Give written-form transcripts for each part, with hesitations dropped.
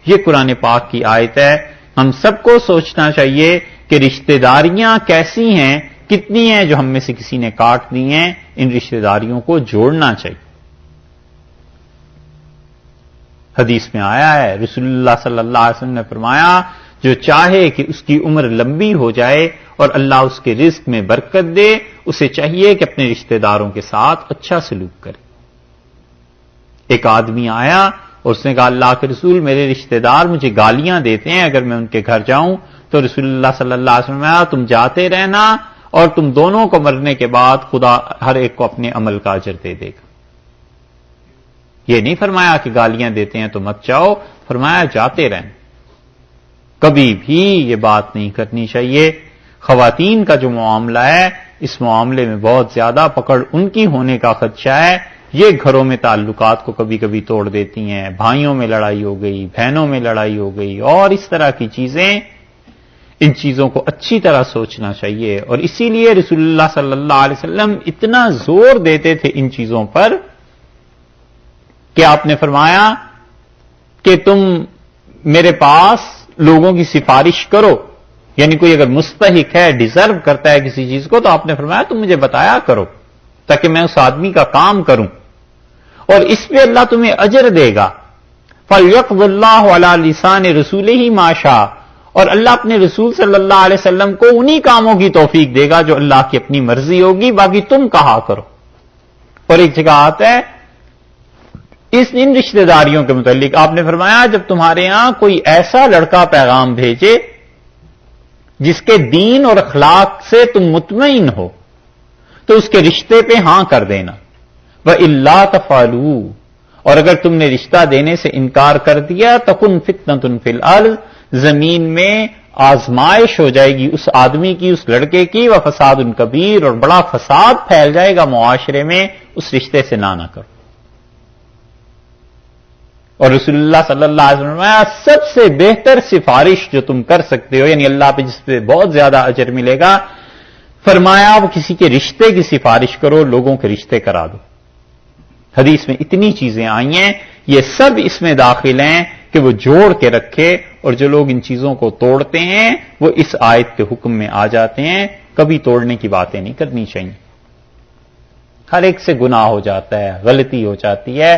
یہ قرآن پاک کی آیت ہے. ہم سب کو سوچنا چاہیے کہ رشتہ داریاں کیسی ہیں، کتنی ہیں جو ہم میں سے کسی نے کاٹ دی ہیں. ان رشتہ داریوں کو جوڑنا چاہیے. حدیث میں آیا ہے، رسول اللہ صلی اللہ علیہ وسلم نے فرمایا جو چاہے کہ اس کی عمر لمبی ہو جائے اور اللہ اس کے رزق میں برکت دے، اسے چاہیے کہ اپنے رشتہ داروں کے ساتھ اچھا سلوک کرے. ایک آدمی آیا اور اس نے کہا اللہ کے رسول میرے رشتہ دار مجھے گالیاں دیتے ہیں اگر میں ان کے گھر جاؤں. تو رسول اللہ صلی اللہ علیہ وسلم نے کہا تم جاتے رہنا اور تم دونوں کو مرنے کے بعد خدا ہر ایک کو اپنے عمل کا اجر دے دے گا. یہ نہیں فرمایا کہ گالیاں دیتے ہیں تو مت جاؤ، فرمایا جاتے رہنا. کبھی بھی یہ بات نہیں کرنی چاہیے. خواتین کا جو معاملہ ہے اس معاملے میں بہت زیادہ پکڑ ان کی ہونے کا خدشہ ہے. یہ گھروں میں تعلقات کو کبھی کبھی توڑ دیتی ہیں. بھائیوں میں لڑائی ہو گئی، بہنوں میں لڑائی ہو گئی اور اس طرح کی چیزیں. ان چیزوں کو اچھی طرح سوچنا چاہیے. اور اسی لیے رسول اللہ صلی اللہ علیہ وسلم اتنا زور دیتے تھے ان چیزوں پر کہ آپ نے فرمایا کہ تم میرے پاس لوگوں کی سفارش کرو، یعنی کوئی اگر مستحق ہے، ڈیزرو کرتا ہے کسی چیز کو، تو آپ نے فرمایا تم مجھے بتایا کرو تاکہ میں اس آدمی کا کام کروں اور اس پہ اللہ تمہیں اجر دے گا. فَلْيَقْضِ اللَّهُ عَلَىٰ لِسَانِ رَسُولِهِ مَا شَاءَ. اور اللہ اپنے رسول صلی اللہ علیہ وسلم کو انہی کاموں کی توفیق دے گا جو اللہ کی اپنی مرضی ہوگی، باقی تم کہا کرو. اور ایک جگہ آتا ہے ان رشتہ داریوں کے متعلق آپ نے فرمایا جب تمہارے ہاں کوئی ایسا لڑکا پیغام بھیجے جس کے دین اور اخلاق سے تم مطمئن ہو تو اس کے رشتے پہ ہاں کر دینا. وَإِلَّا تَفْعَلُوا. اور اگر تم نے رشتہ دینے سے انکار کر دیا تَكُنْ فِتْنَةٌ فِي الْأَرْضِ. زمین میں آزمائش ہو جائے گی اس آدمی کی، اس لڑکے کی. وَفَسَادٌ كَبِيرٌ. اور بڑا فساد پھیل جائے گا معاشرے میں. اس رشتے سے نہ کرو. اور رسول اللہ صلی اللہ علیہ وسلم نے سب سے بہتر سفارش جو تم کر سکتے ہو، یعنی اللہ پہ جس پہ بہت زیادہ اجر ملے گا، فرمایا وہ کسی کے رشتے کی سفارش کرو، لوگوں کے رشتے کرا دو. حدیث میں اتنی چیزیں آئی ہیں، یہ سب اس میں داخل ہیں کہ وہ جوڑ کے رکھے. اور جو لوگ ان چیزوں کو توڑتے ہیں وہ اس آیت کے حکم میں آ جاتے ہیں. کبھی توڑنے کی باتیں نہیں کرنی چاہیے. ہر ایک سے گناہ ہو جاتا ہے، غلطی ہو جاتی ہے.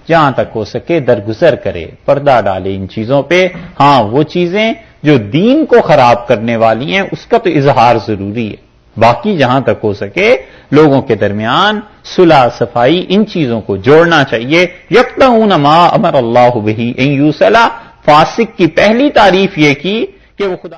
جہاں تک ہو سکے درگزر کرے، پردہ ڈالے ان چیزوں پہ. ہاں وہ چیزیں جو دین کو خراب کرنے والی ہیں اس کا تو اظہار ضروری ہے. باقی جہاں تک ہو سکے لوگوں کے درمیان صلح صفائی ان چیزوں کو جوڑنا چاہیے. یقطعون ما امر اللہ بہ ان یوصل. فاسق کی پہلی تعریف یہ کی کہ وہ خدا